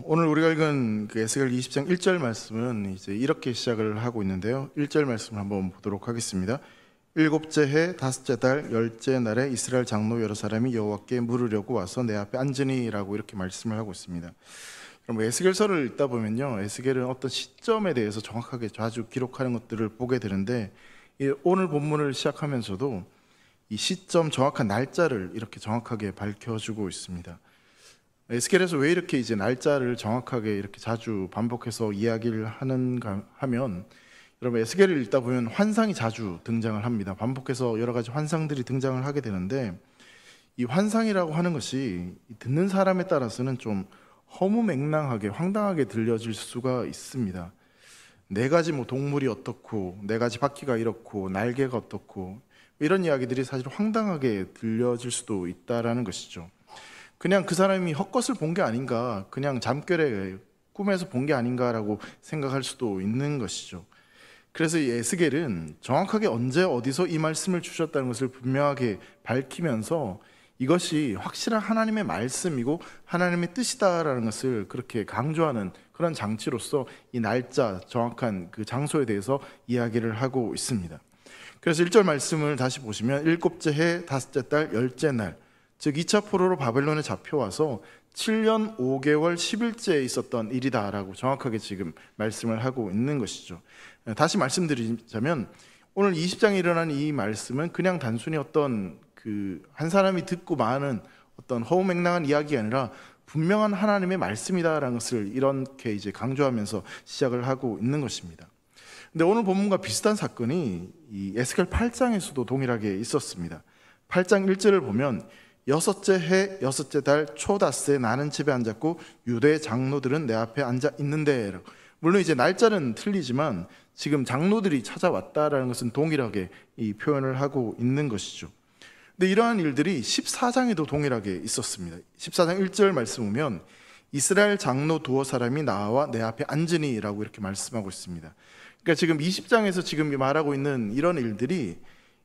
오늘 우리가 읽은 그 에스겔 20장 1절 말씀은 이제 이렇게 시작을 하고 있는데요. 1절 말씀을 한번 보도록 하겠습니다. 일곱째 해 다섯째 달 열째 날에 이스라엘 장로 여러 사람이 여호와께 물으려고 와서 내 앞에 앉으니라고 이렇게 말씀을 하고 있습니다. 그럼 에스겔서를 읽다 보면요, 에스겔은 어떤 시점에 대해서 정확하게 자주 기록하는 것들을 보게 되는데, 오늘 본문을 시작하면서도 이 시점 정확한 날짜를 이렇게 정확하게 밝혀주고 있습니다. 에스겔에서 왜 이렇게 이제 날짜를 정확하게 이렇게 자주 반복해서 이야기를 하는가 하면, 여러분 에스겔을 읽다 보면 환상이 자주 등장을 합니다. 반복해서 여러 가지 환상들이 등장을 하게 되는데, 이 환상이라고 하는 것이 듣는 사람에 따라서는 좀 허무맹랑하게 황당하게 들려질 수가 있습니다. 네 가지 동물이 어떻고, 네 가지 바퀴가 이렇고, 날개가 어떻고, 이런 이야기들이 사실 황당하게 들려질 수도 있다라는 것이죠. 그냥 그 사람이 헛것을 본 게 아닌가, 그냥 잠결에 꿈에서 본 게 아닌가라고 생각할 수도 있는 것이죠. 그래서 이 에스겔은 정확하게 언제 어디서 이 말씀을 주셨다는 것을 분명하게 밝히면서 이것이 확실한 하나님의 말씀이고 하나님의 뜻이다라는 것을 그렇게 강조하는 그런 장치로서 이 날짜, 정확한 그 장소에 대해서 이야기를 하고 있습니다. 그래서 1절 말씀을 다시 보시면 일곱째 해 다섯째 달 열째 날, 즉 2차 포로로 바벨론에 잡혀와서 7년 5개월 10일째에 있었던 일이다라고 정확하게 지금 말씀을 하고 있는 것이죠. 다시 말씀드리자면 오늘 20장에 일어난 이 말씀은 그냥 단순히 어떤 한 사람이 듣고 마는 어떤 허무맹랑한 이야기가 아니라 분명한 하나님의 말씀이다라는 것을 이렇게 이제 강조하면서 시작을 하고 있는 것입니다. 근데 오늘 본문과 비슷한 사건이 이 에스겔 8장에서도 동일하게 있었습니다. 8장 1절을 보면 여섯째 해 여섯째 달 초다스에 나는 집에 앉았고 유대 장로들은 내 앞에 앉아 있는데, 물론 이제 날짜는 틀리지만 지금 장로들이 찾아왔다라는 것은 동일하게 이 표현을 하고 있는 것이죠. 근데 이러한 일들이 14장에도 동일하게 있었습니다. 14장 1절 말씀 보면 이스라엘 장로 두어 사람이 나와 내 앞에 앉으니 라고 이렇게 말씀하고 있습니다. 그러니까 지금 20장에서 지금 말하고 있는 이런 일들이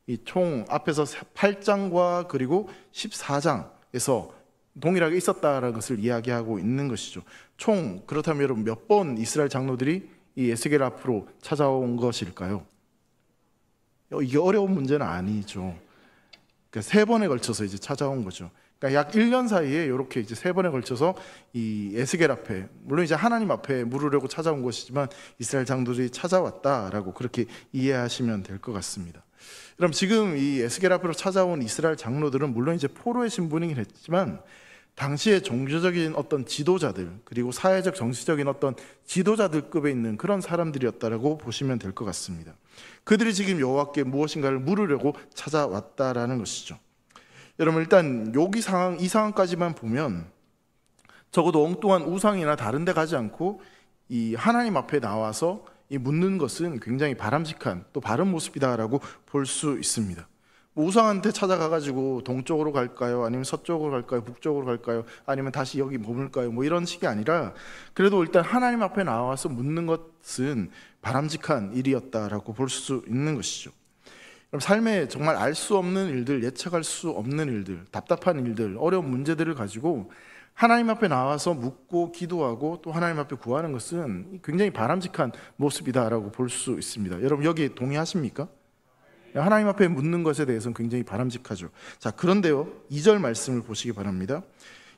이 총 앞에서 8장과 그리고 14장에서 동일하게 있었다라는 것을 이야기하고 있는 것이죠. 총 그렇다면 여러분 몇 번 이스라엘 장로들이 이 에스겔 앞으로 찾아온 것일까요? 이게 어려운 문제는 아니죠. 그러니까 3번에 걸쳐서 이제 찾아온 거죠. 그러니까 약 1년 사이에 이렇게 이제 3번에 걸쳐서 이 에스겔 앞에, 물론 이제 하나님 앞에 물으려고 찾아온 것이지만 이스라엘 장로들이 찾아왔다라고 그렇게 이해하시면 될 것 같습니다. 그럼 지금 이 에스겔 앞으로 찾아온 이스라엘 장로들은 물론 이제 포로의 신분이긴 했지만 당시에 종교적인 어떤 지도자들, 그리고 사회적 정치적인 어떤 지도자들급에 있는 그런 사람들이었다라고 보시면 될 것 같습니다. 그들이 지금 여호와께 무엇인가를 물으려고 찾아왔다라는 것이죠. 여러분 일단 이 상황까지만 보면 적어도 엉뚱한 우상이나 다른 데 가지 않고 이 하나님 앞에 나와서 이 묻는 것은 굉장히 바람직한 또 바른 모습이다라고 볼 수 있습니다. 우상한테 찾아가가지고 동쪽으로 갈까요? 아니면 서쪽으로 갈까요? 북쪽으로 갈까요? 아니면 다시 여기 머물까요? 이런 식이 아니라 그래도 일단 하나님 앞에 나와서 묻는 것은 바람직한 일이었다라고 볼 수 있는 것이죠. 그럼 삶에 정말 알 수 없는 일들, 예측할 수 없는 일들, 답답한 일들, 어려운 문제들을 가지고 하나님 앞에 나와서 묻고 기도하고 또 하나님 앞에 구하는 것은 굉장히 바람직한 모습이다라고 볼 수 있습니다. 여러분 여기 동의하십니까? 하나님 앞에 묻는 것에 대해서는 굉장히 바람직하죠. 자, 그런데요 2절 말씀을 보시기 바랍니다.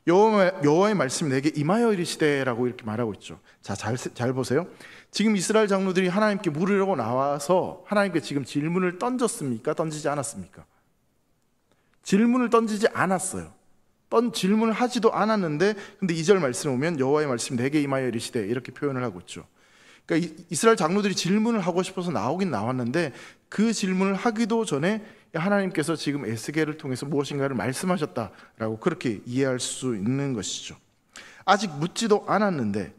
여호와의 말씀이 내게 임하여 이르시되라고 이렇게 말하고 있죠. 자, 잘 보세요. 지금 이스라엘 장로들이 하나님께 물으려고 나와서 하나님께 지금 질문을 던졌습니까? 던지지 않았습니까? 질문을 던지지 않았어요. 질문을 하지도 않았는데, 근데 2절 말씀 보면 여호와의 말씀이 내게 임하여 이르시되 이렇게 표현을 하고 있죠. 그러니까 이스라엘 장로들이 질문을 하고 싶어서 나오긴 나왔는데 그 질문을 하기도 전에 하나님께서 지금 에스겔을 통해서 무엇인가를 말씀하셨다라고 그렇게 이해할 수 있는 것이죠. 아직 묻지도 않았는데,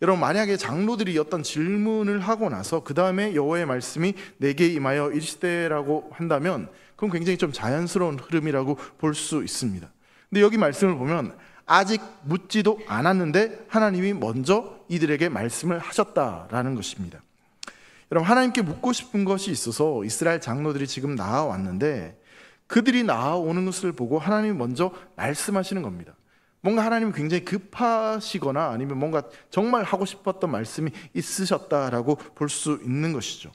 여러분 만약에 장로들이 어떤 질문을 하고 나서 그 다음에 여호와의 말씀이 내게 임하여 이르시되라고 한다면 그건 굉장히 좀 자연스러운 흐름이라고 볼 수 있습니다. 근데 여기 말씀을 보면 아직 묻지도 않았는데 하나님이 먼저 이들에게 말씀을 하셨다라는 것입니다. 여러분 하나님께 묻고 싶은 것이 있어서 이스라엘 장로들이 지금 나와왔는데 그들이 나아오는 것을 보고 하나님이 먼저 말씀하시는 겁니다. 뭔가 하나님이 굉장히 급하시거나 아니면 뭔가 정말 하고 싶었던 말씀이 있으셨다라고 볼 수 있는 것이죠.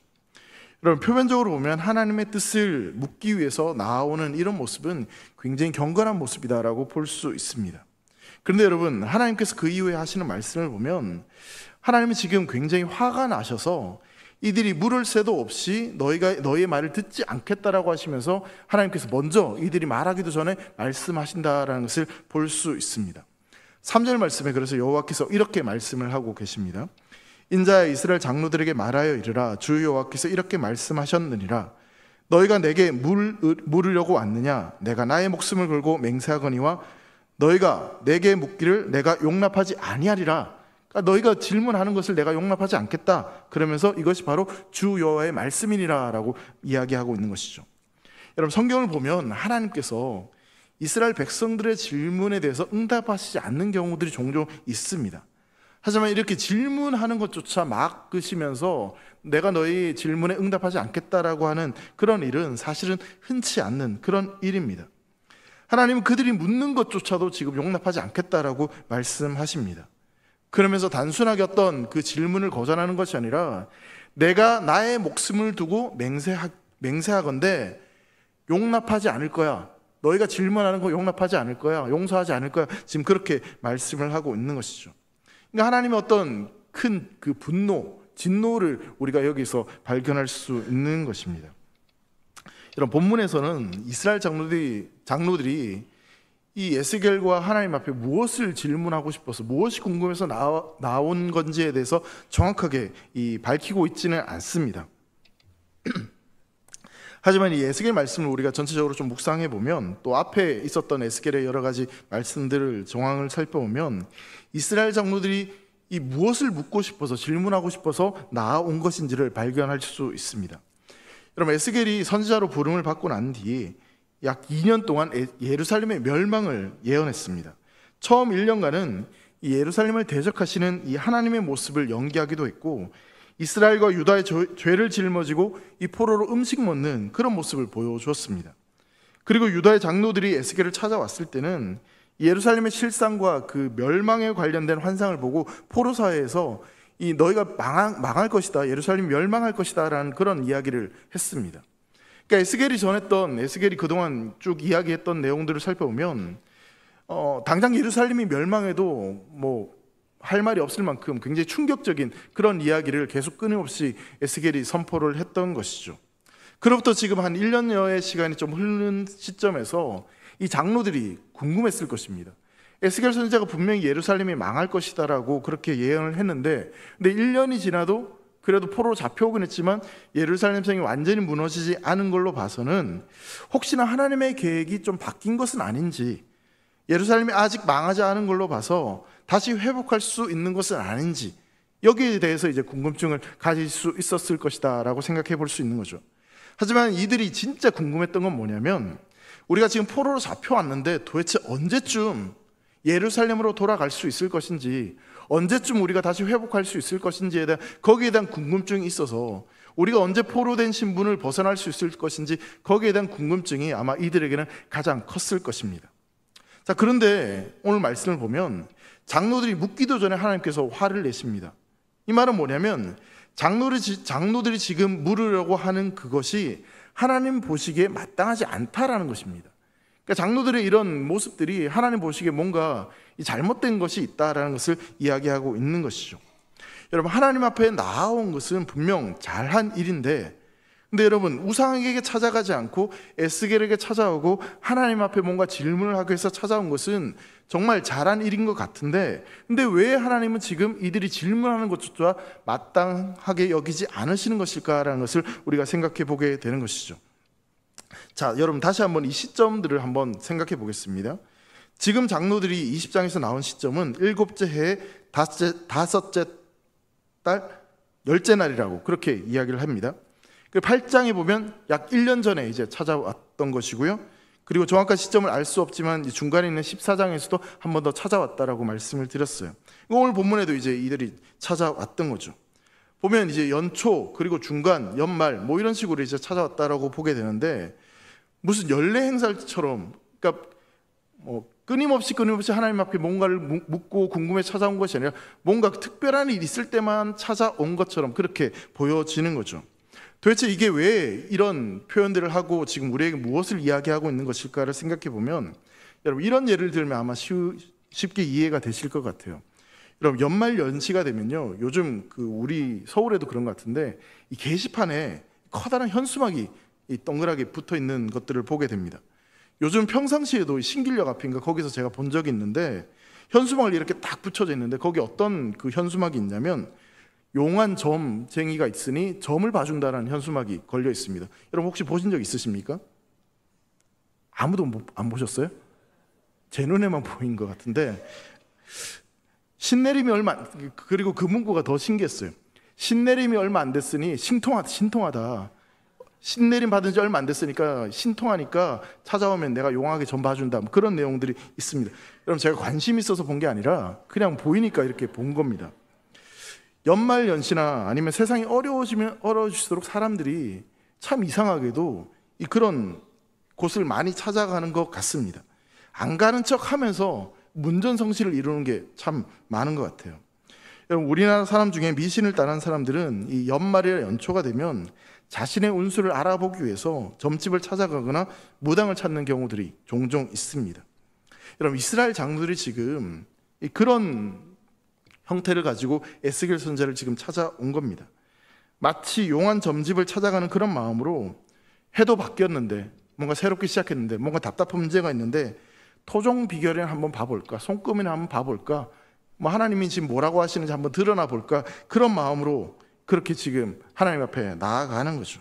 여러분, 표면적으로 보면 하나님의 뜻을 묻기 위해서 나오는 이런 모습은 굉장히 경건한 모습이다라고 볼 수 있습니다. 그런데 여러분, 하나님께서 그 이후에 하시는 말씀을 보면 하나님이 지금 굉장히 화가 나셔서 이들이 물을 새도 없이 너의 말을 듣지 않겠다라고 하시면서 하나님께서 먼저 이들이 말하기도 전에 말씀하신다라는 것을 볼 수 있습니다. 3절 말씀에 그래서 여호와께서 이렇게 말씀을 하고 계십니다. 인자야, 이스라엘 장로들에게 말하여 이르라. 주 여호와께서 이렇게 말씀하셨느니라. 너희가 내게 물으려고 왔느냐? 내가 나의 목숨을 걸고 맹세하거니와 너희가 내게 묻기를 내가 용납하지 아니하리라. 그러니까 너희가 질문하는 것을 내가 용납하지 않겠다. 그러면서 이것이 바로 주 여호와의 말씀이니라 라고 이야기하고 있는 것이죠. 여러분, 성경을 보면 하나님께서 이스라엘 백성들의 질문에 대해서 응답하시지 않는 경우들이 종종 있습니다. 하지만 이렇게 질문하는 것조차 막으시면서 내가 너희 질문에 응답하지 않겠다라고 하는 그런 일은 사실은 흔치 않는 그런 일입니다. 하나님은 그들이 묻는 것조차도 지금 용납하지 않겠다라고 말씀하십니다. 그러면서 단순하게 어떤 그 질문을 거절하는 것이 아니라 내가 나의 목숨을 두고 맹세하건대 용납하지 않을 거야. 너희가 질문하는 거 용납하지 않을 거야. 용서하지 않을 거야. 지금 그렇게 말씀을 하고 있는 것이죠. 그러니까 하나님의 어떤 큰 그 분노, 진노를 우리가 여기서 발견할 수 있는 것입니다. 이런 본문에서는 이스라엘 장로들이 이 에스겔과 하나님 앞에 무엇을 질문하고 싶어서 무엇이 궁금해서 나온 건지에 대해서 정확하게 밝히고 있지는 않습니다. 하지만 이 에스겔 말씀을 우리가 전체적으로 좀 묵상해 보면, 또 앞에 있었던 에스겔의 여러 가지 말씀들을 정황을 살펴보면 이스라엘 장로들이 이 무엇을 묻고 싶어서 질문하고 싶어서 나온 것인지를 발견할 수 있습니다. 여러분, 에스겔이 선지자로 부름을 받고 난 뒤 약 2년 동안 예루살렘의 멸망을 예언했습니다. 처음 1년간은 이 예루살렘을 대적하시는 이 하나님의 모습을 연기하기도 했고, 이스라엘과 유다의 죄를 짊어지고 이 포로로 음식 먹는 그런 모습을 보여주었습니다. 그리고 유다의 장로들이 에스겔을 찾아왔을 때는 예루살렘의 실상과 그 멸망에 관련된 환상을 보고 포로 사회에서 이 너희가 망할 것이다, 예루살렘이 멸망할 것이다 라는 그런 이야기를 했습니다. 그러니까 에스겔이 그동안 쭉 이야기했던 내용들을 살펴보면 당장 예루살렘이 멸망해도 할 말이 없을 만큼 굉장히 충격적인 그런 이야기를 계속 끊임없이 에스겔이 선포를 했던 것이죠. 그로부터 지금 한 1년여의 시간이 좀 흐르는 시점에서 이 장로들이 궁금했을 것입니다. 에스겔 선지자가 분명히 예루살렘이 망할 것이다라고 그렇게 예언을 했는데, 근데 1년이 지나도 그래도 포로로 잡혀오긴 했지만 예루살렘 성이 완전히 무너지지 않은 걸로 봐서는 혹시나 하나님의 계획이 좀 바뀐 것은 아닌지, 예루살렘이 아직 망하지 않은 걸로 봐서 다시 회복할 수 있는 것은 아닌지, 여기에 대해서 이제 궁금증을 가질 수 있었을 것이다 라고 생각해 볼 수 있는 거죠. 하지만 이들이 진짜 궁금했던 건 뭐냐면, 우리가 지금 포로로 잡혀왔는데 도대체 언제쯤 예루살렘으로 돌아갈 수 있을 것인지, 언제쯤 우리가 다시 회복할 수 있을 것인지에 대한 거기에 대한 궁금증이 있어서, 우리가 언제 포로된 신분을 벗어날 수 있을 것인지 거기에 대한 궁금증이 아마 이들에게는 가장 컸을 것입니다. 자, 그런데 오늘 말씀을 보면 장로들이 묻기도 전에 하나님께서 화를 내십니다. 이 말은 뭐냐면 장로들이 지금 물으려고 하는 그것이 하나님 보시기에 마땅하지 않다라는 것입니다. 그러니까 장로들의 이런 모습들이 하나님 보시기에 뭔가 잘못된 것이 있다라는 것을 이야기하고 있는 것이죠. 여러분, 하나님 앞에 나아온 것은 분명 잘한 일인데, 근데 여러분, 우상에게 찾아가지 않고 에스겔에게 찾아오고 하나님 앞에 뭔가 질문을 하기 위해서 찾아온 것은 정말 잘한 일인 것 같은데, 근데 왜 하나님은 지금 이들이 질문하는 것조차 마땅하게 여기지 않으시는 것일까라는 것을 우리가 생각해 보게 되는 것이죠. 자, 여러분, 다시 한번 이 시점들을 한번 생각해 보겠습니다. 지금 장로들이 20장에서 나온 시점은 7째 해 5째 달 10째 날이라고 그렇게 이야기를 합니다. 그 8장에 보면 약 1년 전에 이제 찾아왔던 것이고요. 그리고 정확한 시점을 알 수 없지만 중간에 있는 14장에서도 한 번 더 찾아왔다라고 말씀을 드렸어요. 오늘 본문에도 이제 이들이 찾아왔던 거죠. 보면 이제 연초, 그리고 중간, 연말 이런 식으로 이제 찾아왔다라고 보게 되는데, 무슨 연례 행사처럼, 그러니까 끊임없이 하나님 앞에 뭔가를 묻고 궁금해 찾아온 것이 아니라 뭔가 특별한 일이 있을 때만 찾아온 것처럼 그렇게 보여지는 거죠. 도대체 이게 왜 이런 표현들을 하고 지금 우리에게 무엇을 이야기하고 있는 것일까를 생각해 보면, 여러분 이런 예를 들면 아마 쉽게 이해가 되실 것 같아요. 여러분 연말 연시가 되면요, 요즘 우리 서울에도 그런 것 같은데 이 게시판에 커다란 현수막이 동그랗게 붙어 있는 것들을 보게 됩니다. 요즘 평상시에도 신길역 앞인가 거기서 제가 본 적이 있는데 현수막을 이렇게 딱 붙여져 있는데 거기 어떤 그 현수막이 있냐면 용한 점쟁이가 있으니 점을 봐준다라는 현수막이 걸려 있습니다. 여러분 혹시 보신 적 있으십니까? 아무도 안 보셨어요? 제 눈에만 보인 것 같은데, 신내림이 그리고 그 문구가 더 신기했어요. 신내림이 얼마 안 됐으니 신통하다. 신내림 받은 지 얼마 안 됐으니까 신통하니까 찾아오면 내가 용하게 점 봐준다, 뭐 그런 내용들이 있습니다. 여러분 제가 관심 있어서 본 게 아니라 그냥 보이니까 이렇게 본 겁니다. 연말 연시나 아니면 세상이 어려워질수록 사람들이 참 이상하게도 그런 곳을 많이 찾아가는 것 같습니다. 안 가는 척 하면서 문전성시를 이루는 게 참 많은 것 같아요. 여러분 우리나라 사람 중에 미신을 따르는 사람들은 이 연말이나 연초가 되면 자신의 운수를 알아보기 위해서 점집을 찾아가거나 무당을 찾는 경우들이 종종 있습니다. 여러분 이스라엘 장로들이 지금 그런 형태를 가지고 에스겔 선지자를 지금 찾아온 겁니다. 마치 용한 점집을 찾아가는 그런 마음으로, 해도 바뀌었는데 뭔가 새롭게 시작했는데 뭔가 답답한 문제가 있는데 토종 비결이나 한번 봐볼까, 손금이나 한번 봐볼까, 뭐 하나님이 지금 뭐라고 하시는지 한번 드러나 볼까, 그런 마음으로 그렇게 지금 하나님 앞에 나아가는 거죠.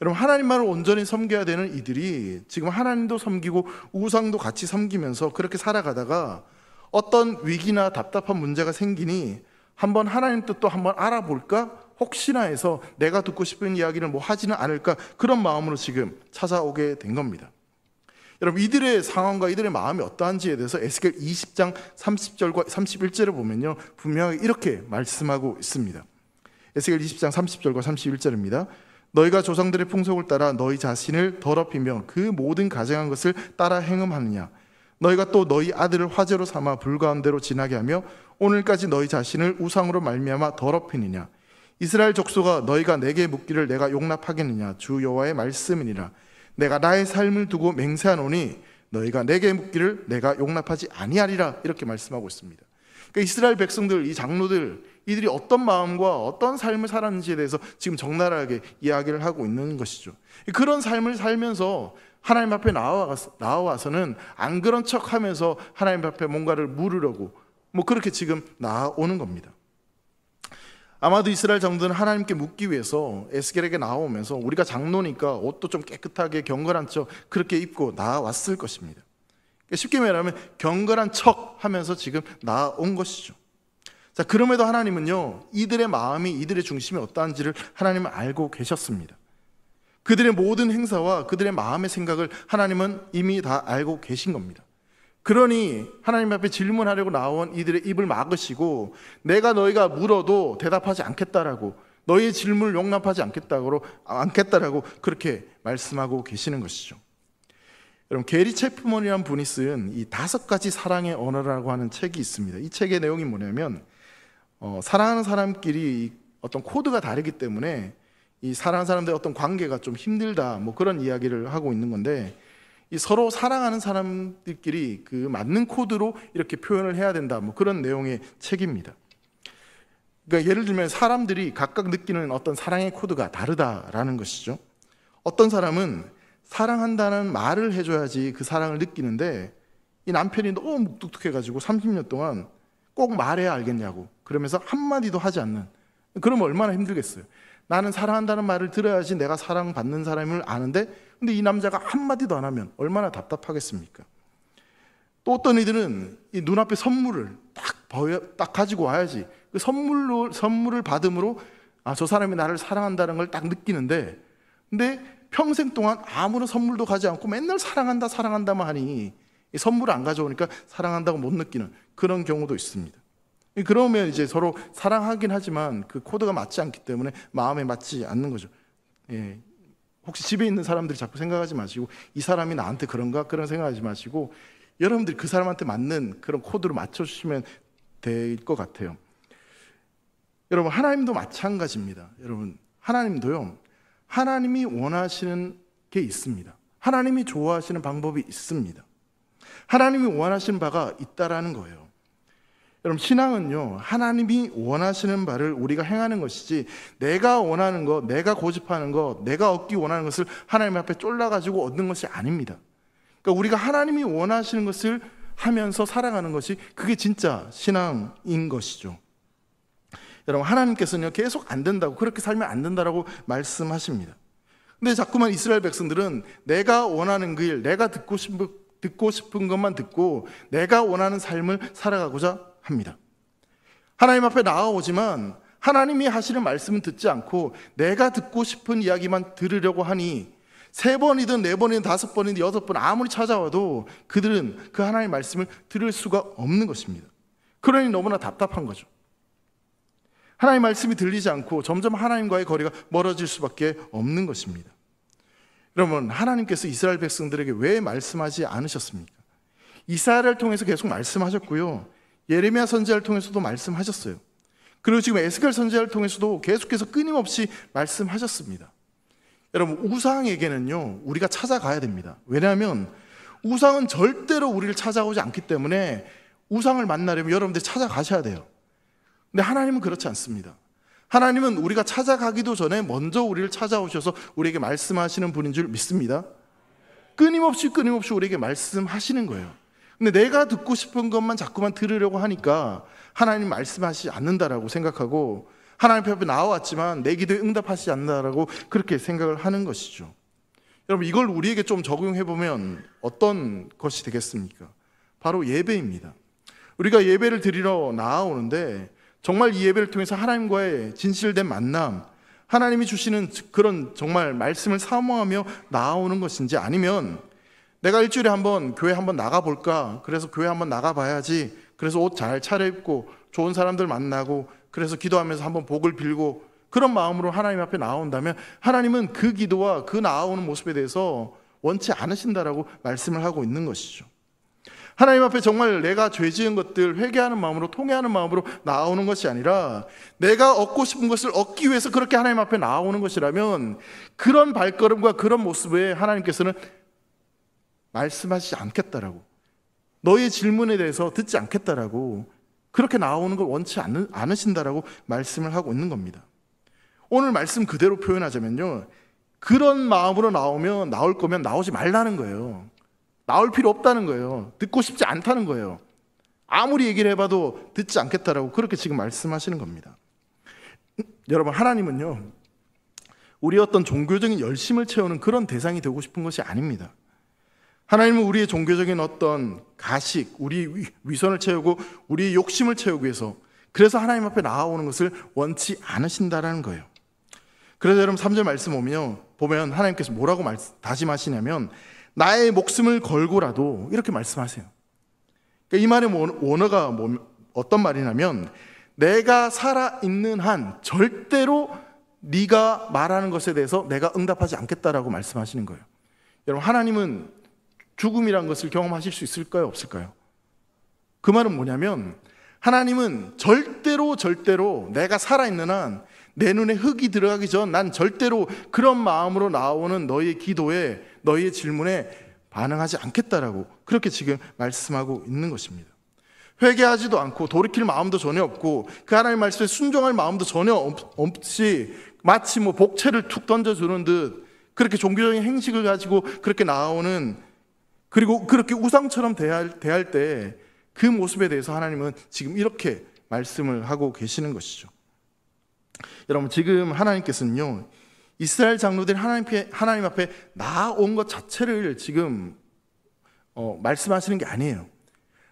여러분 하나님만을 온전히 섬겨야 되는 이들이 지금 하나님도 섬기고 우상도 같이 섬기면서 그렇게 살아가다가 어떤 위기나 답답한 문제가 생기니 한번 하나님 뜻도 한번 알아볼까, 혹시나 해서 내가 듣고 싶은 이야기를 뭐 하지는 않을까, 그런 마음으로 지금 찾아오게 된 겁니다. 여러분 이들의 상황과 이들의 마음이 어떠한지에 대해서 에스겔 20장 30절과 31절을 보면요 분명히 이렇게 말씀하고 있습니다. 에스겔 20장 30절과 31절입니다. 너희가 조상들의 풍속을 따라 너희 자신을 더럽히며 그 모든 가증한 것을 따라 행음하느냐, 너희가 또 너희 아들을 화제로 삼아 불 가운데로 지나게 하며 오늘까지 너희 자신을 우상으로 말미암아 더럽히느냐, 이스라엘 족속아 너희가 내게 묻기를 내가 용납하겠느냐, 주 여호와의 말씀이니라. 내가 나의 삶을 두고 맹세하노니 너희가 내게 묻기를 내가 용납하지 아니하리라, 이렇게 말씀하고 있습니다. 그러니까 이스라엘 백성들, 이 장로들, 이들이 어떤 마음과 어떤 삶을 살았는지에 대해서 지금 적나라하게 이야기를 하고 있는 것이죠. 그런 삶을 살면서 하나님 앞에 나와서는 안 그런 척 하면서 하나님 앞에 뭔가를 물으려고 뭐 그렇게 지금 나오는 겁니다. 아마도 이스라엘 장로들은 하나님께 묻기 위해서 에스겔에게 나오면서 우리가 장로니까 옷도 좀 깨끗하게 경건한 척 그렇게 입고 나왔을 것입니다. 쉽게 말하면 경건한 척 하면서 지금 나온 것이죠. 자, 그럼에도 하나님은요 이들의 마음이, 이들의 중심이 어떠한지를 하나님은 알고 계셨습니다. 그들의 모든 행사와 그들의 마음의 생각을 하나님은 이미 다 알고 계신 겁니다. 그러니 하나님 앞에 질문하려고 나온 이들의 입을 막으시고 내가 너희가 물어도 대답하지 않겠다라고, 너희의 질문을 용납하지 않겠다라고 그렇게 말씀하고 계시는 것이죠. 여러분 게리 체프먼이라는 분이 쓴 이 5가지 사랑의 언어라고 하는 책이 있습니다. 이 책의 내용이 뭐냐면 사랑하는 사람끼리 어떤 코드가 다르기 때문에 이 사랑하는 사람들의 어떤 관계가 좀 힘들다, 뭐 그런 이야기를 하고 있는 건데, 이 서로 사랑하는 사람들끼리 그 맞는 코드로 이렇게 표현을 해야 된다, 뭐 그런 내용의 책입니다. 그러니까 예를 들면 사람들이 각각 느끼는 어떤 사랑의 코드가 다르다라는 것이죠. 어떤 사람은 사랑한다는 말을 해줘야지 그 사랑을 느끼는데, 이 남편이 너무 묵뚝뚝해가지고 30년 동안 꼭 말해야 알겠냐고 그러면서 한마디도 하지 않는, 그러면 얼마나 힘들겠어요. 나는 사랑한다는 말을 들어야지 내가 사랑받는 사람을 아는데, 근데 이 남자가 한마디도 안 하면 얼마나 답답하겠습니까? 또 어떤 이들은 이 눈앞에 선물을 딱 가지고 와야지 그 선물을 받음으로 저 사람이 나를 사랑한다는 걸 딱 느끼는데, 근데 평생 동안 아무런 선물도 가지 않고 맨날 사랑한다만 하니 이 선물을 안 가져오니까 사랑한다고 못 느끼는 그런 경우도 있습니다. 그러면 이제 서로 사랑하긴 하지만 그 코드가 맞지 않기 때문에 마음에 맞지 않는 거죠. 예. 혹시 집에 있는 사람들이 자꾸 생각하지 마시고 이 사람이 나한테 그런가? 그런 생각하지 마시고 여러분들이 그 사람한테 맞는 그런 코드로 맞춰주시면 될 것 같아요. 여러분, 하나님도 마찬가지입니다. 여러분, 하나님도요, 하나님이 원하시는 게 있습니다. 하나님이 좋아하시는 방법이 있습니다. 하나님이 원하시는 바가 있다라는 거예요. 여러분, 신앙은요, 하나님이 원하시는 바를 우리가 행하는 것이지, 내가 원하는 것, 내가 고집하는 것, 내가 얻기 원하는 것을 하나님 앞에 쫄라가지고 얻는 것이 아닙니다. 그러니까 우리가 하나님이 원하시는 것을 하면서 살아가는 것이, 그게 진짜 신앙인 것이죠. 여러분, 하나님께서는요, 계속 안 된다고, 그렇게 살면 안 된다라고 말씀하십니다. 근데 자꾸만 이스라엘 백성들은 내가 원하는 길, 내가 듣고 싶은 것만 듣고 내가 원하는 삶을 살아가고자 합니다. 하나님 앞에 나아오지만 하나님이 하시는 말씀은 듣지 않고 내가 듣고 싶은 이야기만 들으려고 하니 3번이든 4번이든 5번이든 6번 아무리 찾아와도 그들은 그 하나님의 말씀을 들을 수가 없는 것입니다. 그러니 너무나 답답한 거죠. 하나님의 말씀이 들리지 않고 점점 하나님과의 거리가 멀어질 수밖에 없는 것입니다. 여러분, 하나님께서 이스라엘 백성들에게 왜 말씀하지 않으셨습니까? 이사야를 통해서 계속 말씀하셨고요, 예레미야 선지자를 통해서도 말씀하셨어요. 그리고 지금 에스겔 선지자를 통해서도 계속해서 끊임없이 말씀하셨습니다. 여러분, 우상에게는요, 우리가 찾아가야 됩니다. 왜냐하면 우상은 절대로 우리를 찾아오지 않기 때문에 우상을 만나려면 여러분들이 찾아가셔야 돼요. 근데 하나님은 그렇지 않습니다. 하나님은 우리가 찾아가기도 전에 먼저 우리를 찾아오셔서 우리에게 말씀하시는 분인 줄 믿습니다. 끊임없이 우리에게 말씀하시는 거예요. 근데 내가 듣고 싶은 것만 자꾸만 들으려고 하니까 하나님 말씀하시지 않는다라고 생각하고, 하나님 앞에 나와왔지만 내 기도에 응답하시지 않는다라고 그렇게 생각을 하는 것이죠. 여러분, 이걸 우리에게 좀 적용해보면 어떤 것이 되겠습니까? 바로 예배입니다. 우리가 예배를 드리러 나아오는데 정말 이 예배를 통해서 하나님과의 진실된 만남, 하나님이 주시는 그런 정말 말씀을 사모하며 나아오는 것인지, 아니면 내가 일주일에 한번 교회 한번 나가볼까, 그래서 교회 한번 나가봐야지, 그래서 옷 잘 차려입고 좋은 사람들 만나고 그래서 기도하면서 한번 복을 빌고, 그런 마음으로 하나님 앞에 나온다면 하나님은 그 기도와 그 나아오는 모습에 대해서 원치 않으신다라고 말씀을 하고 있는 것이죠. 하나님 앞에 정말 내가 죄 지은 것들 회개하는 마음으로, 통회하는 마음으로 나아오는 것이 아니라 내가 얻고 싶은 것을 얻기 위해서 그렇게 하나님 앞에 나아오는 것이라면, 그런 발걸음과 그런 모습에 하나님께서는 말씀하시지 않겠다라고, 너의 질문에 대해서 듣지 않겠다라고, 그렇게 나아오는 걸 원치 않으신다라고 말씀을 하고 있는 겁니다. 오늘 말씀 그대로 표현하자면요, 그런 마음으로 나올 거면 나오지 말라는 거예요. 나올 필요 없다는 거예요. 듣고 싶지 않다는 거예요. 아무리 얘기를 해봐도 듣지 않겠다라고 그렇게 지금 말씀하시는 겁니다. 여러분, 하나님은요, 우리의 어떤 종교적인 열심을 채우는 그런 대상이 되고 싶은 것이 아닙니다. 하나님은 우리의 종교적인 어떤 가식, 우리 위선을 채우고 우리의 욕심을 채우기 위해서, 그래서 하나님 앞에 나아오는 것을 원치 않으신다라는 거예요. 그래서 여러분 3절 말씀 보면 하나님께서 뭐라고 다짐하시냐면, 나의 목숨을 걸고라도, 이렇게 말씀하세요. 그러니까 이 말의 원어가 어떤 말이냐면, 내가 살아있는 한 절대로 네가 말하는 것에 대해서 내가 응답하지 않겠다라고 말씀하시는 거예요. 여러분, 하나님은 죽음이란 것을 경험하실 수 있을까요, 없을까요? 그 말은 뭐냐면, 하나님은 절대로 내가 살아있는 한 내 눈에 흙이 들어가기 전 난 절대로 그런 마음으로 나오는 너희의 기도에, 너희의 질문에 반응하지 않겠다라고 그렇게 지금 말씀하고 있는 것입니다. 회개하지도 않고 돌이킬 마음도 전혀 없고 그 하나님의 말씀에 순종할 마음도 전혀 없이 마치 복채를 툭 던져주는 듯 그렇게 종교적인 행식을 가지고 그렇게 나오는, 그리고 그렇게 우상처럼 대할 때 그 모습에 대해서 하나님은 지금 이렇게 말씀을 하고 계시는 것이죠. 여러분, 지금 하나님께서는요, 이스라엘 장로들이 하나님 앞에 나아온 것 자체를 지금 말씀하시는 게 아니에요.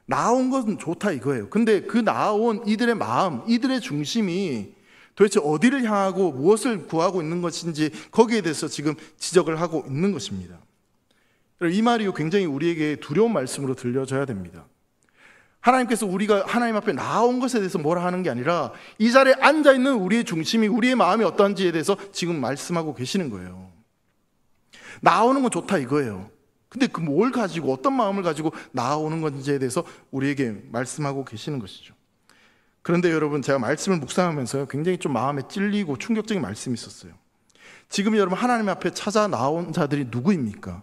나아온 것은 좋다 이거예요. 근데 그 나아온 이들의 마음, 이들의 중심이 도대체 어디를 향하고 무엇을 구하고 있는 것인지, 거기에 대해서 지금 지적을 하고 있는 것입니다. 이 말이 굉장히 우리에게 두려운 말씀으로 들려져야 됩니다. 하나님께서 우리가 하나님 앞에 나아온 것에 대해서 뭐라 하는 게 아니라 이 자리에 앉아있는 우리의 중심이, 우리의 마음이 어떠한지에 대해서 지금 말씀하고 계시는 거예요. 나오는 건 좋다 이거예요. 근데 그 뭘 가지고 어떤 마음을 가지고 나아오는 건지에 대해서 우리에게 말씀하고 계시는 것이죠. 그런데 여러분, 제가 말씀을 묵상하면서 굉장히 좀 마음에 찔리고 충격적인 말씀이 있었어요. 지금 여러분, 하나님 앞에 찾아 나온 자들이 누구입니까?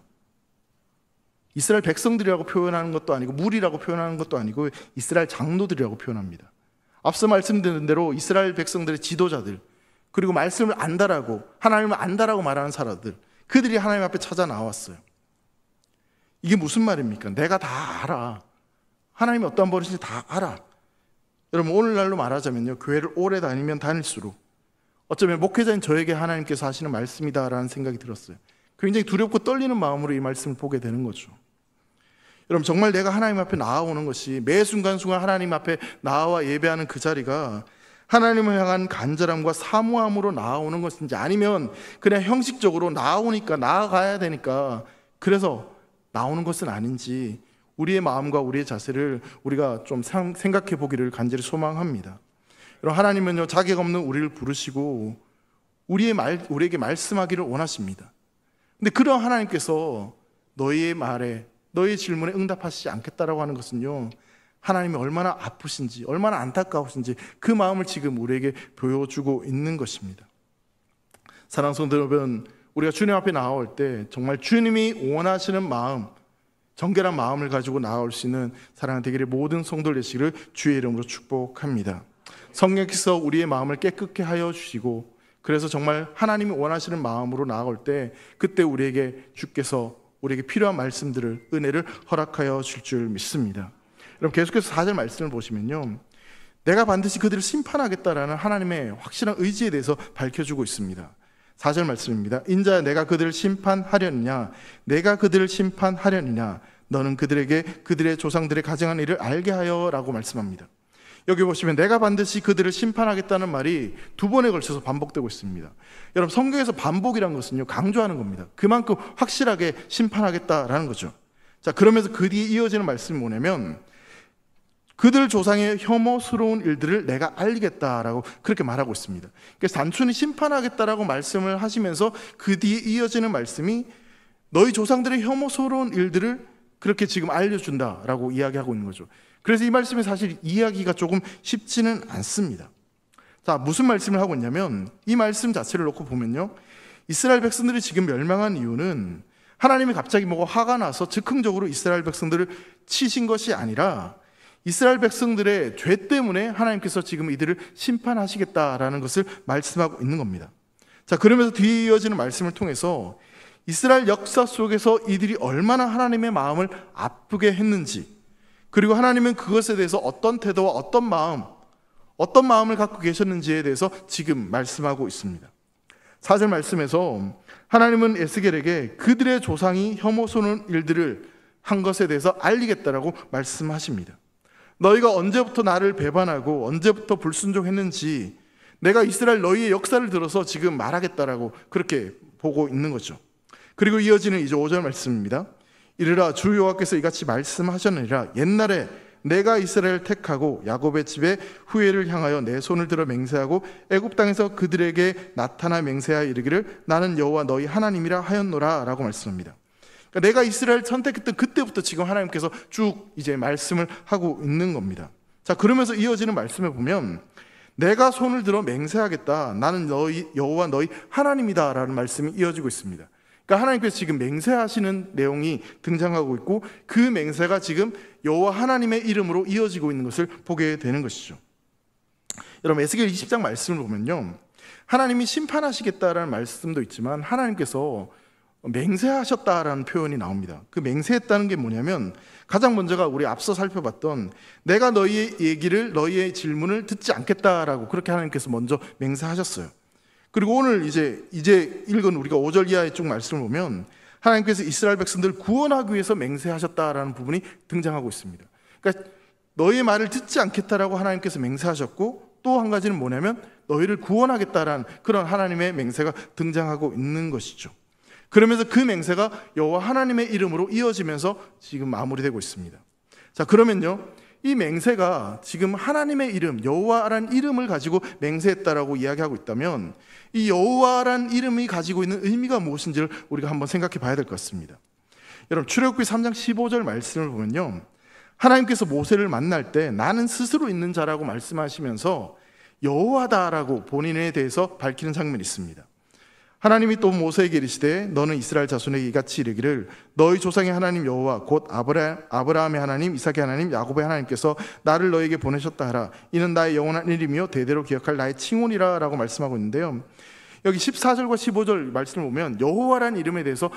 이스라엘 백성들이라고 표현하는 것도 아니고 무리라고 표현하는 것도 아니고 이스라엘 장로들이라고 표현합니다. 앞서 말씀드린 대로 이스라엘 백성들의 지도자들, 그리고 말씀을 안다라고, 하나님을 안다라고 말하는 사람들, 그들이 하나님 앞에 찾아 나왔어요. 이게 무슨 말입니까? 내가 다 알아. 하나님이 어떠한 분이신지 다 알아. 여러분, 오늘날로 말하자면요, 교회를 오래 다니면 다닐수록 어쩌면 목회자인 저에게 하나님께서 하시는 말씀이다라는 생각이 들었어요. 굉장히 두렵고 떨리는 마음으로 이 말씀을 보게 되는 거죠. 여러분, 정말 내가 하나님 앞에 나아오는 것이, 매 순간순간 하나님 앞에 나와 예배하는 그 자리가 하나님을 향한 간절함과 사모함으로 나아오는 것인지, 아니면 그냥 형식적으로 나아오니까, 나아가야 되니까 그래서 나오는 것은 아닌지, 우리의 마음과 우리의 자세를 우리가 좀 생각해 보기를 간절히 소망합니다. 여러분, 하나님은요, 자격 없는 우리를 부르시고 우리에게 말씀하기를 원하십니다. 근데 그런 하나님께서 너희의 말에, 너희의 질문에 응답하시지 않겠다라고 하는 것은요, 하나님이 얼마나 아프신지, 얼마나 안타까우신지 그 마음을 지금 우리에게 보여주고 있는 것입니다. 사랑하는 성도 여러분, 우리가 주님 앞에 나올 때 정말 주님이 원하시는 마음, 정결한 마음을 가지고 나올 수 있는 사랑하는 되기를 모든 성도들 되시기를 주의 이름으로 축복합니다. 성령께서 우리의 마음을 깨끗게 하여 주시고, 그래서 정말 하나님이 원하시는 마음으로 나아갈 때, 그때 우리에게 주께서 우리에게 필요한 말씀들을, 은혜를 허락하여 줄 줄 믿습니다. 여러분, 계속해서 4절 말씀을 보시면요, 내가 반드시 그들을 심판하겠다라는 하나님의 확실한 의지에 대해서 밝혀주고 있습니다. 4절 말씀입니다. 인자야, 내가 그들을 심판하려느냐, 내가 그들을 심판하려느냐, 너는 그들에게 그들의 조상들의 가증한 일을 알게 하여 라고 말씀합니다. 여기 보시면 내가 반드시 그들을 심판하겠다는 말이 2번에 걸쳐서 반복되고 있습니다. 여러분, 성경에서 반복이란 것은요, 강조하는 겁니다. 그만큼 확실하게 심판하겠다라는 거죠. 자, 그러면서 그 뒤에 이어지는 말씀이 뭐냐면, 그들 조상의 혐오스러운 일들을 내가 알리겠다라고 그렇게 말하고 있습니다. 그래서 단순히 심판하겠다라고 말씀을 하시면서 그 뒤에 이어지는 말씀이 너희 조상들의 혐오스러운 일들을 그렇게 지금 알려준다라고 이야기하고 있는 거죠. 그래서 이 말씀이 사실 이해하기가 조금 쉽지는 않습니다. 자, 무슨 말씀을 하고 있냐면, 이 말씀 자체를 놓고 보면요, 이스라엘 백성들이 지금 멸망한 이유는 하나님이 갑자기 뭐가 화가 나서 즉흥적으로 이스라엘 백성들을 치신 것이 아니라 이스라엘 백성들의 죄 때문에 하나님께서 지금 이들을 심판하시겠다라는 것을 말씀하고 있는 겁니다. 자, 그러면서 뒤에 이어지는 말씀을 통해서 이스라엘 역사 속에서 이들이 얼마나 하나님의 마음을 아프게 했는지, 그리고 하나님은 그것에 대해서 어떤 태도와 어떤 마음을 갖고 계셨는지에 대해서 지금 말씀하고 있습니다. 4절 말씀에서 하나님은 에스겔에게 그들의 조상이 혐오스러운 일들을 한 것에 대해서 알리겠다라고 말씀하십니다. 너희가 언제부터 나를 배반하고 언제부터 불순종했는지 내가 이스라엘 너희의 역사를 들어서 지금 말하겠다라고 그렇게 보고 있는 거죠. 그리고 이어지는 이제 5절 말씀입니다. 이르라, 주 여호와께서 이같이 말씀하셨느니라. 옛날에 내가 이스라엘을 택하고 야곱의 집에 후회를 향하여 내 손을 들어 맹세하고 애굽 땅에서 그들에게 나타나 맹세하여 이르기를 나는 여호와 너희 하나님이라 하였노라 라고 말씀합니다. 그러니까 내가 이스라엘 선택했던 그때부터 지금 하나님께서 쭉 이제 말씀을 하고 있는 겁니다. 자, 그러면서 이어지는 말씀에 보면 내가 손을 들어 맹세하겠다, 나는 너희 여호와 너희 하나님이다 라는 말씀이 이어지고 있습니다. 그러니까 하나님께서 지금 맹세하시는 내용이 등장하고 있고, 그 맹세가 지금 여호와 하나님의 이름으로 이어지고 있는 것을 보게 되는 것이죠. 여러분, 에스겔 20장 말씀을 보면요, 하나님이 심판하시겠다라는 말씀도 있지만 하나님께서 맹세하셨다라는 표현이 나옵니다. 그 맹세했다는 게 뭐냐면, 가장 먼저가 우리 앞서 살펴봤던 내가 너희의 얘기를, 너희의 질문을 듣지 않겠다라고 그렇게 하나님께서 먼저 맹세하셨어요. 그리고 오늘 이제 읽은 우리가 5절 이하의 쭉 말씀을 보면 하나님께서 이스라엘 백성들을 구원하기 위해서 맹세하셨다라는 부분이 등장하고 있습니다. 그러니까 너희의 말을 듣지 않겠다라고 하나님께서 맹세하셨고, 또 한 가지는 뭐냐면 너희를 구원하겠다라는 그런 하나님의 맹세가 등장하고 있는 것이죠. 그러면서 그 맹세가 여호와 하나님의 이름으로 이어지면서 지금 마무리되고 있습니다. 자, 그러면요, 이 맹세가 지금 하나님의 이름, 여호와라는 이름을 가지고 맹세했다라고 이야기하고 있다면, 이 여호와라는 이름이 가지고 있는 의미가 무엇인지를 우리가 한번 생각해 봐야 될 것 같습니다. 여러분 출애굽기 3장 15절 말씀을 보면요, 하나님께서 모세를 만날 때 나는 스스로 있는 자라고 말씀하시면서 여호와다라고 본인에 대해서 밝히는 장면이 있습니다. 하나님이 또 모세에게 이르시되 너는 이스라엘 자손에게 이같이 이르기를 너희 조상의 하나님 여호와 곧 아브라함의 하나님 이삭의 하나님 야곱의 하나님께서 나를 너에게 보내셨다 하라. 이는 나의 영원한 이름이요 대대로 기억할 나의 칭혼이라 라고 말씀하고 있는데요, 여기 14절과 15절 말씀을 보면 여호와라는 이름에 대해서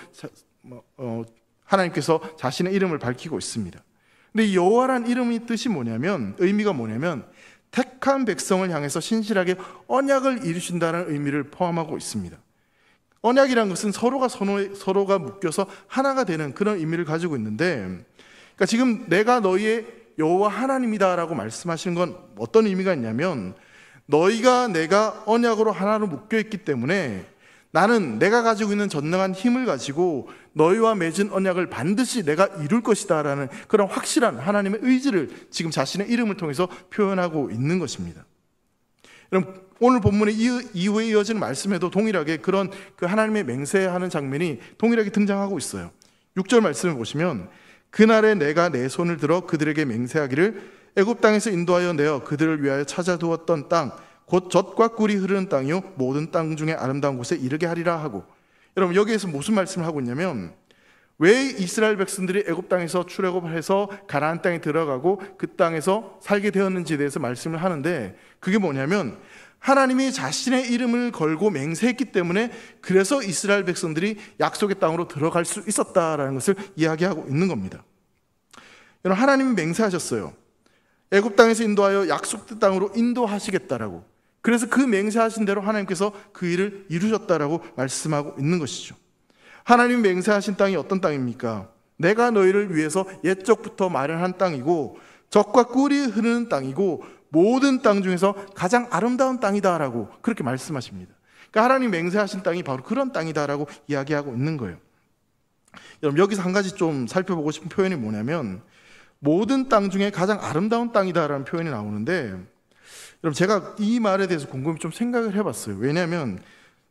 하나님께서 자신의 이름을 밝히고 있습니다. 근데 이 여호와라는 이름의 뜻이 뭐냐면, 의미가 뭐냐면 택한 백성을 향해서 신실하게 언약을 이루신다는 의미를 포함하고 있습니다. 언약이란 것은 서로가 묶여서 하나가 되는 그런 의미를 가지고 있는데, 그러니까 지금 내가 너희의 여호와 하나님이다라고 말씀하시는 건 어떤 의미가 있냐면, 너희가 내가 언약으로 하나로 묶여 있기 때문에 나는 내가 가지고 있는 전능한 힘을 가지고 너희와 맺은 언약을 반드시 내가 이룰 것이다 라는 그런 확실한 하나님의 의지를 지금 자신의 이름을 통해서 표현하고 있는 것입니다. 여러분, 오늘 본문의 이후에 이어지는 말씀에도 동일하게 그런 그 하나님의 맹세하는 장면이 동일하게 등장하고 있어요. 6절 말씀을 보시면 그날에 내가 내 손을 들어 그들에게 맹세하기를 애굽 땅에서 인도하여 내어 그들을 위하여 찾아두었던 땅 곧 젖과 꿀이 흐르는 땅이요 모든 땅 중에 아름다운 곳에 이르게 하리라 하고, 여러분 여기에서 무슨 말씀을 하고 있냐면, 왜 이스라엘 백성들이 애굽 땅에서 출애굽을 해서 가나안 땅에 들어가고 그 땅에서 살게 되었는지에 대해서 말씀을 하는데, 그게 뭐냐면 하나님이 자신의 이름을 걸고 맹세했기 때문에 그래서 이스라엘 백성들이 약속의 땅으로 들어갈 수 있었다라는 것을 이야기하고 있는 겁니다. 여러분, 하나님이 맹세하셨어요. 애굽 땅에서 인도하여 약속의 땅으로 인도하시겠다라고. 그래서 그 맹세하신 대로 하나님께서 그 일을 이루셨다라고 말씀하고 있는 것이죠. 하나님이 맹세하신 땅이 어떤 땅입니까? 내가 너희를 위해서 옛적부터 마련한 땅이고 젖과 꿀이 흐르는 땅이고 모든 땅 중에서 가장 아름다운 땅이다라고 그렇게 말씀하십니다. 그러니까 하나님 맹세하신 땅이 바로 그런 땅이다라고 이야기하고 있는 거예요. 여러분, 여기서 한 가지 좀 살펴보고 싶은 표현이 뭐냐면, 모든 땅 중에 가장 아름다운 땅이다라는 표현이 나오는데, 여러분 제가 이 말에 대해서 곰곰이 좀 생각을 해봤어요. 왜냐하면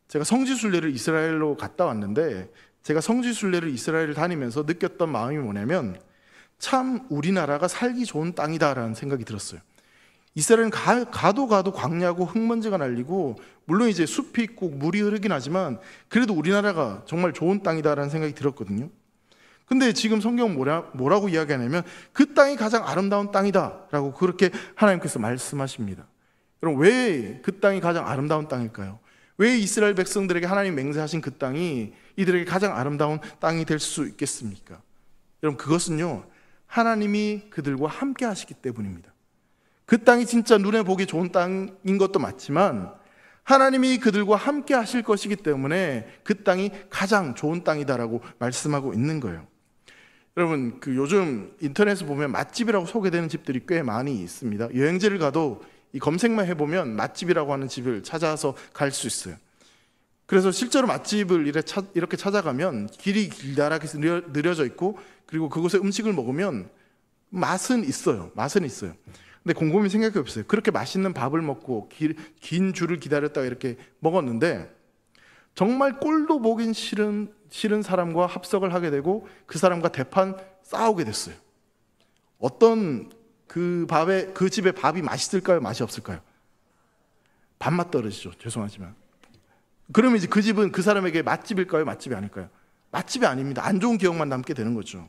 제가 성지순례를 이스라엘로 갔다 왔는데, 제가 성지순례를 이스라엘을 다니면서 느꼈던 마음이 뭐냐면, 참 우리나라가 살기 좋은 땅이다라는 생각이 들었어요. 이스라엘은 가도 광야고 흑먼지가 날리고, 물론 이제 숲이 있고 물이 흐르긴 하지만 그래도 우리나라가 정말 좋은 땅이다라는 생각이 들었거든요. 근데 지금 성경은 뭐라고 이야기하냐면 그 땅이 가장 아름다운 땅이다라고 그렇게 하나님께서 말씀하십니다. 그럼 왜 그 땅이 가장 아름다운 땅일까요? 왜 이스라엘 백성들에게 하나님 맹세하신 그 땅이 이들에게 가장 아름다운 땅이 될 수 있겠습니까? 여러분, 그것은요, 하나님이 그들과 함께 하시기 때문입니다. 그 땅이 진짜 눈에 보기 좋은 땅인 것도 맞지만 하나님이 그들과 함께 하실 것이기 때문에 그 땅이 가장 좋은 땅이다라고 말씀하고 있는 거예요. 여러분, 요즘 인터넷에 보면 맛집이라고 소개되는 집들이 꽤 많이 있습니다. 여행지를 가도 이 검색만 해보면 맛집이라고 하는 집을 찾아서 갈 수 있어요. 그래서 실제로 맛집을 이렇게 찾아가면 길이 길다랗게 느려져 있고, 그리고 그곳에 음식을 먹으면 맛은 있어요. 근데 곰곰이 생각해 보세요. 그렇게 맛있는 밥을 먹고 긴 줄을 기다렸다가 이렇게 먹었는데 정말 꼴도 보긴 싫은 사람과 합석을 하게 되고 그 사람과 대판 싸우게 됐어요. 어떤 그 집의 밥이 맛있을까요? 맛이 없을까요? 밥맛 떨어지죠. 죄송하지만. 그러면 이제 그 집은 그 사람에게 맛집일까요? 맛집이 아닐까요? 맛집이 아닙니다. 안 좋은 기억만 남게 되는 거죠.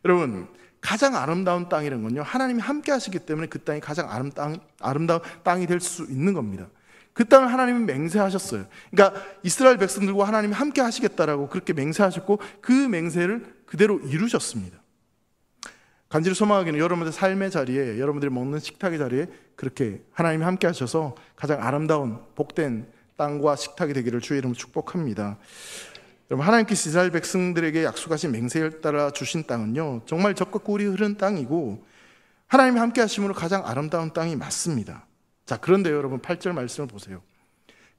여러분, 가장 아름다운 땅이라는 건요, 하나님이 함께 하시기 때문에 그 땅이 가장 아름다운 땅이 될 수 있는 겁니다. 그 땅을 하나님이 맹세하셨어요. 그러니까 이스라엘 백성들과 하나님이 함께 하시겠다라고 그렇게 맹세하셨고 그 맹세를 그대로 이루셨습니다. 간절히 소망하기는 여러분들 삶의 자리에, 여러분들이 먹는 식탁의 자리에 그렇게 하나님이 함께 하셔서 가장 아름다운 복된 땅과 식탁이 되기를 주의 이름으로 축복합니다. 여러분, 하나님께서 이스라엘 백성들에게 약속하신 맹세를 따라 주신 땅은요, 정말 젖과 꿀이 흐르는 땅이고 하나님이 함께 하심으로 가장 아름다운 땅이 맞습니다. 자, 그런데 여러분 8절 말씀을 보세요.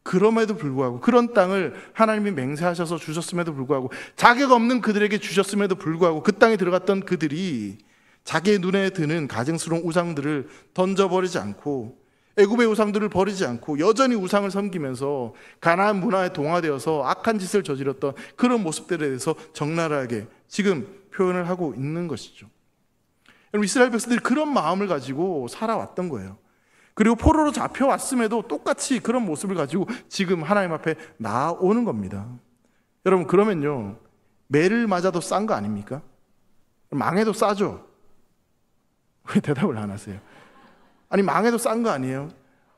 그럼에도 불구하고, 그런 땅을 하나님이 맹세하셔서 주셨음에도 불구하고, 자격 없는 그들에게 주셨음에도 불구하고 그 땅에 들어갔던 그들이 자기의 눈에 드는 가증스러운 우상들을 던져버리지 않고 애굽의 우상들을 버리지 않고 여전히 우상을 섬기면서 가나안 문화에 동화되어서 악한 짓을 저질렀던 그런 모습들에 대해서 적나라하게 지금 표현을 하고 있는 것이죠. 여러분, 이스라엘 백성들이 그런 마음을 가지고 살아왔던 거예요. 그리고 포로로 잡혀왔음에도 똑같이 그런 모습을 가지고 지금 하나님 앞에 나아오는 겁니다. 여러분, 그러면요, 매를 맞아도 싼 거 아닙니까? 망해도 싸죠? 왜 대답을 안 하세요? 아니, 망해도 싼 거 아니에요?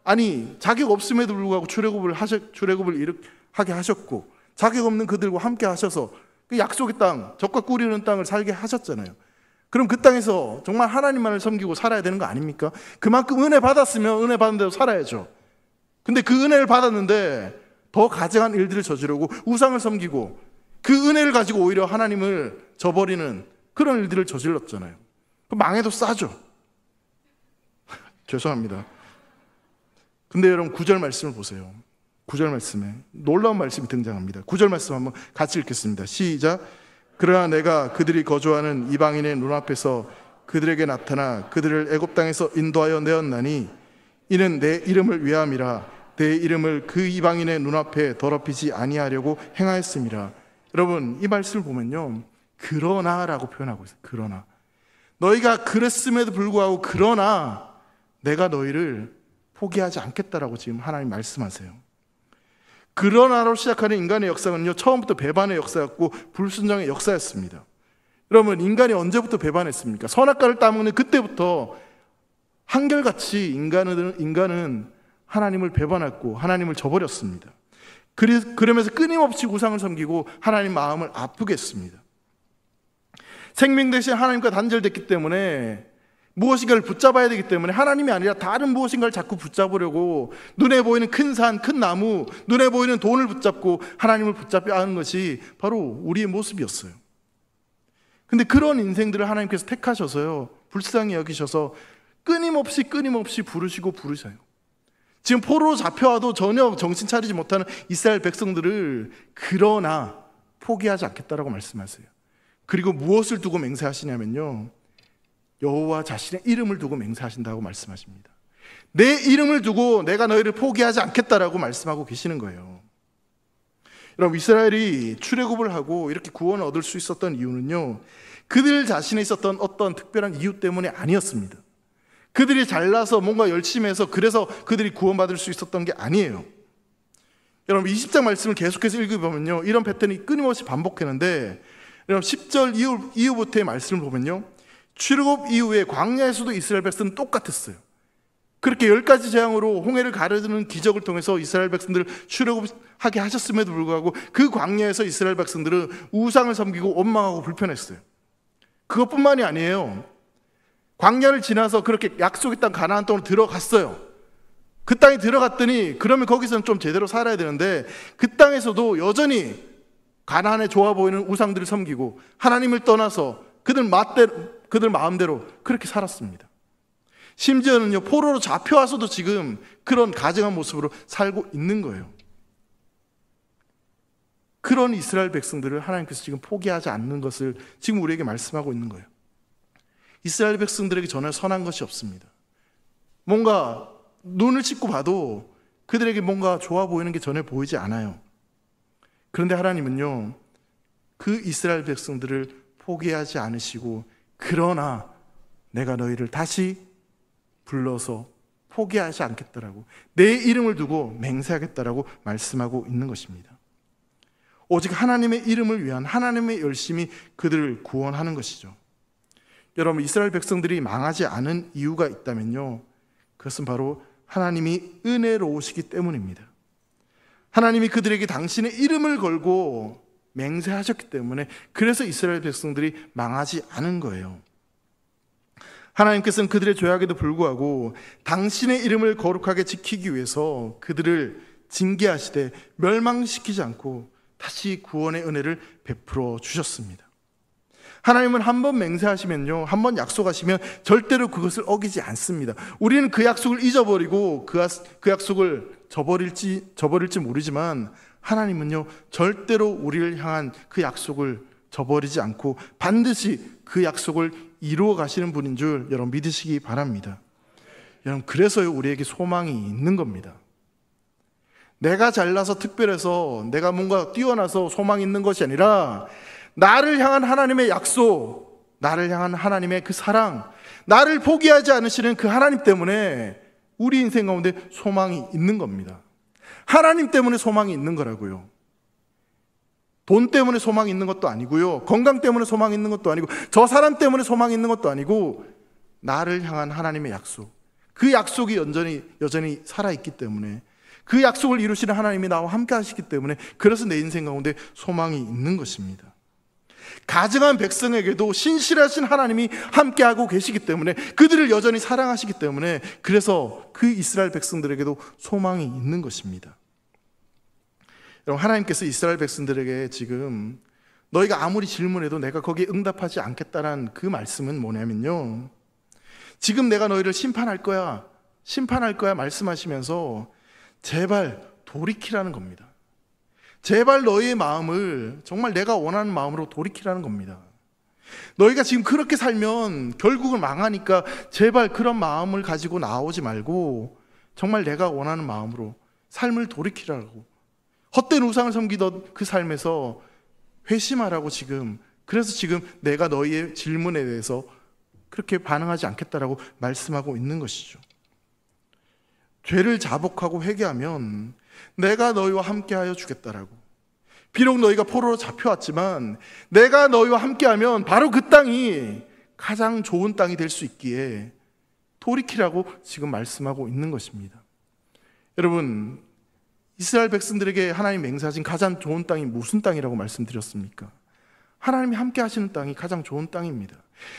아니, 자격 없음에도 불구하고 출애굽을 하게 하셨고, 자격 없는 그들과 함께 하셔서 그 약속의 땅, 젖과 꿀이 흐르는 땅을 살게 하셨잖아요. 그럼 그 땅에서 정말 하나님만을 섬기고 살아야 되는 거 아닙니까? 그만큼 은혜 받았으면 은혜 받은 대로 살아야죠. 근데 그 은혜를 받았는데 더 가증한 일들을 저지르고 우상을 섬기고 그 은혜를 가지고 오히려 하나님을 저버리는 그런 일들을 저질렀잖아요. 망해도 싸죠. 죄송합니다. 근데 여러분, 9절 말씀을 보세요. 9절 말씀에 놀라운 말씀이 등장합니다. 9절 말씀 한번 같이 읽겠습니다. 시작. 그러나 내가 그들이 거주하는 이방인의 눈앞에서 그들에게 나타나 그들을 애굽 땅에서 인도하여 내었나니 이는 내 이름을 위함이라. 내 이름을 그 이방인의 눈앞에 더럽히지 아니하려고 행하였음이라. 여러분, 이 말씀을 보면요, 그러나라고 표현하고 있어요. 그러나 너희가 그랬음에도 불구하고 그러나 내가 너희를 포기하지 않겠다라고 지금 하나님 말씀하세요. 그러나로 시작하는 인간의 역사는요, 처음부터 배반의 역사였고 불순종의 역사였습니다. 여러분, 인간이 언제부터 배반했습니까? 선악과를 따먹는 그때부터 한결같이 인간은 하나님을 배반했고 하나님을 저버렸습니다. 그러면서 끊임없이 우상을 섬기고 하나님 마음을 아프게 했습니다. 생명 대신 하나님과 단절됐기 때문에 무엇인가를 붙잡아야 되기 때문에 하나님이 아니라 다른 무엇인가를 자꾸 붙잡으려고 눈에 보이는 큰 산, 큰 나무, 눈에 보이는 돈을 붙잡고 하나님을 붙잡려 하는 것이 바로 우리의 모습이었어요. 근데 그런 인생들을 하나님께서 택하셔서요, 불쌍히 여기셔서 끊임없이 부르셔요. 지금 포로로 잡혀와도 전혀 정신 차리지 못하는 이스라엘 백성들을 그러나 포기하지 않겠다라고 말씀하세요. 그리고 무엇을 두고 맹세하시냐면요, 여호와 자신의 이름을 두고 맹세하신다고 말씀하십니다. 내 이름을 두고 내가 너희를 포기하지 않겠다라고 말씀하고 계시는 거예요. 여러분, 이스라엘이 출애굽을 하고 이렇게 구원을 얻을 수 있었던 이유는요, 그들 자신에 있었던 어떤 특별한 이유 때문이 아니었습니다. 그들이 잘나서 뭔가 열심히 해서 그래서 그들이 구원받을 수 있었던 게 아니에요. 여러분, 20장 말씀을 계속해서 읽어보면요, 이런 패턴이 끊임없이 반복하는데, 여러분 10절 이후부터의 말씀을 보면요, 출애굽 이후에 광야에서도 이스라엘 백성은 똑같았어요. 그렇게 10가지 재앙으로 홍해를 가르는 기적을 통해서 이스라엘 백성들을 출애굽하게 하셨음에도 불구하고 그 광야에서 이스라엘 백성들은 우상을 섬기고 원망하고 불편했어요. 그것뿐만이 아니에요. 광야를 지나서 그렇게 약속의 땅 가나안 땅으로 들어갔어요. 그 땅에 들어갔더니 그러면 거기서는 좀 제대로 살아야 되는데 그 땅에서도 여전히 가나안에 좋아 보이는 우상들을 섬기고 하나님을 떠나서 그들 마음대로 그렇게 살았습니다. 심지어는요, 포로로 잡혀와서도 지금 그런 가증한 모습으로 살고 있는 거예요. 그런 이스라엘 백성들을 하나님께서 지금 포기하지 않는 것을 지금 우리에게 말씀하고 있는 거예요. 이스라엘 백성들에게 전혀 선한 것이 없습니다. 뭔가 눈을 씻고 봐도 그들에게 뭔가 좋아 보이는 게 전혀 보이지 않아요. 그런데 하나님은요, 그 이스라엘 백성들을 포기하지 않으시고 그러나 내가 너희를 다시 불러서 포기하지 않겠다라고, 내 이름을 두고 맹세하겠다라고 말씀하고 있는 것입니다. 오직 하나님의 이름을 위한 하나님의 열심이 그들을 구원하는 것이죠. 여러분, 이스라엘 백성들이 망하지 않은 이유가 있다면요, 그것은 바로 하나님이 은혜로우시기 때문입니다. 하나님이 그들에게 당신의 이름을 걸고 맹세하셨기 때문에 그래서 이스라엘 백성들이 망하지 않은 거예요. 하나님께서는 그들의 죄악에도 불구하고 당신의 이름을 거룩하게 지키기 위해서 그들을 징계하시되 멸망시키지 않고 다시 구원의 은혜를 베풀어 주셨습니다. 하나님은 한번 맹세하시면요, 한번 약속하시면 절대로 그것을 어기지 않습니다. 우리는 그 약속을 잊어버리고 그 약속을 저버릴지 모르지만 하나님은요, 절대로 우리를 향한 그 약속을 저버리지 않고 반드시 그 약속을 이루어 가시는 분인 줄 여러분 믿으시기 바랍니다. 여러분, 그래서요, 우리에게 소망이 있는 겁니다. 내가 잘나서 특별해서 내가 뭔가 뛰어나서 소망이 있는 것이 아니라 나를 향한 하나님의 약속, 나를 향한 하나님의 그 사랑, 나를 포기하지 않으시는 그 하나님 때문에 우리 인생 가운데 소망이 있는 겁니다. 하나님 때문에 소망이 있는 거라고요. 돈 때문에 소망이 있는 것도 아니고요, 건강 때문에 소망이 있는 것도 아니고, 저 사람 때문에 소망이 있는 것도 아니고, 나를 향한 하나님의 약속, 그 약속이 여전히 살아있기 때문에, 그 약속을 이루시는 하나님이 나와 함께 하시기 때문에, 그래서 내 인생 가운데 소망이 있는 것입니다. 가증한 백성에게도 신실하신 하나님이 함께하고 계시기 때문에, 그들을 여전히 사랑하시기 때문에, 그래서 그 이스라엘 백성들에게도 소망이 있는 것입니다. 여러분, 하나님께서 이스라엘 백성들에게 지금 너희가 아무리 질문해도 내가 거기에 응답하지 않겠다는 그 말씀은 뭐냐면요, 지금 내가 너희를 심판할 거야 말씀하시면서 제발 돌이키라는 겁니다. 제발 너희의 마음을 정말 내가 원하는 마음으로 돌이키라는 겁니다. 너희가 지금 그렇게 살면 결국은 망하니까 제발 그런 마음을 가지고 나오지 말고 정말 내가 원하는 마음으로 삶을 돌이키라고, 헛된 우상을 섬기던 그 삶에서 회심하라고, 그래서 지금 내가 너희의 질문에 대해서 그렇게 반응하지 않겠다라고 말씀하고 있는 것이죠. 죄를 자복하고 회개하면 내가 너희와 함께하여 주겠다라고. 비록 너희가 포로로 잡혀왔지만 내가 너희와 함께하면 바로 그 땅이 가장 좋은 땅이 될 수 있기에 돌이키라고 지금 말씀하고 있는 것입니다. 여러분, 이스라엘 백성들에게 하나님 맹세하신 가장 좋은 땅이 무슨 땅이라고 말씀드렸습니까? 하나님이 함께 하시는 땅이 가장 좋은 땅입니다.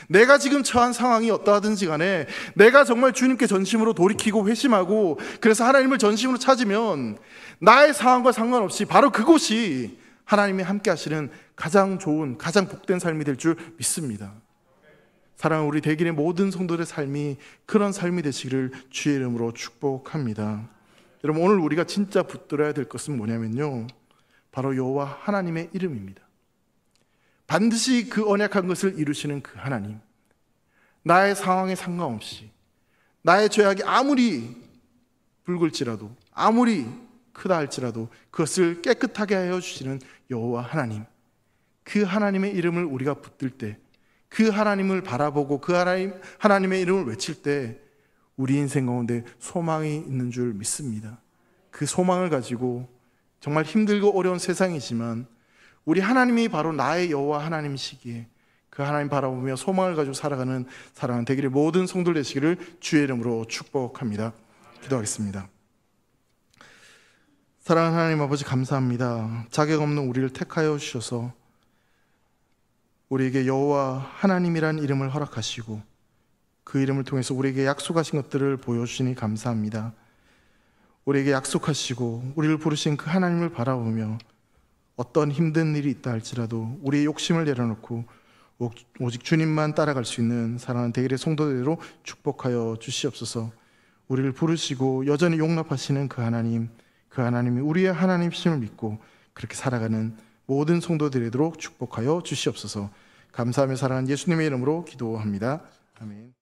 내가 지금 처한 상황이 어떠하든지 간에 내가 정말 주님께 전심으로 돌이키고 회심하고, 그래서 하나님을 전심으로 찾으면 나의 상황과 상관없이 바로 그곳이 하나님이 함께 하시는 가장 좋은, 가장 복된 삶이 될 줄 믿습니다. 사랑하는 우리 대길의 모든 성도들의 삶이 그런 삶이 되시기를 주의 이름으로 축복합니다. 여러분, 오늘 우리가 진짜 붙들어야 될 것은 뭐냐면요, 바로 여호와 하나님의 이름입니다. 반드시 그 언약한 것을 이루시는 그 하나님, 나의 상황에 상관없이 나의 죄악이 아무리 붉을지라도, 아무리 크다 할지라도 그것을 깨끗하게 하여 주시는 여호와 하나님, 그 하나님의 이름을 우리가 붙들 때, 그 하나님을 바라보고 그 하나님의 이름을 외칠 때 우리 인생 가운데 소망이 있는 줄 믿습니다. 그 소망을 가지고 정말 힘들고 어려운 세상이지만 우리 하나님이 바로 나의 여호와 하나님이시기에 그 하나님 바라보며 소망을 가지고 살아가는 사랑하는 대길의 모든 성도들 되시기를 주의 이름으로 축복합니다. 기도하겠습니다. 사랑하는 하나님 아버지, 감사합니다. 자격 없는 우리를 택하여 주셔서 우리에게 여호와 하나님이란 이름을 허락하시고 그 이름을 통해서 우리에게 약속하신 것들을 보여주시니 감사합니다. 우리에게 약속하시고 우리를 부르신 그 하나님을 바라보며 어떤 힘든 일이 있다 할지라도 우리의 욕심을 내려놓고 오직 주님만 따라갈 수 있는 사랑하는 대길의 성도들로 축복하여 주시옵소서. 우리를 부르시고 여전히 용납하시는 그 하나님이 우리의 하나님이심을 믿고 그렇게 살아가는 모든 성도들이 되도록 축복하여 주시옵소서. 감사하며 사랑하는 예수님의 이름으로 기도합니다. 아멘.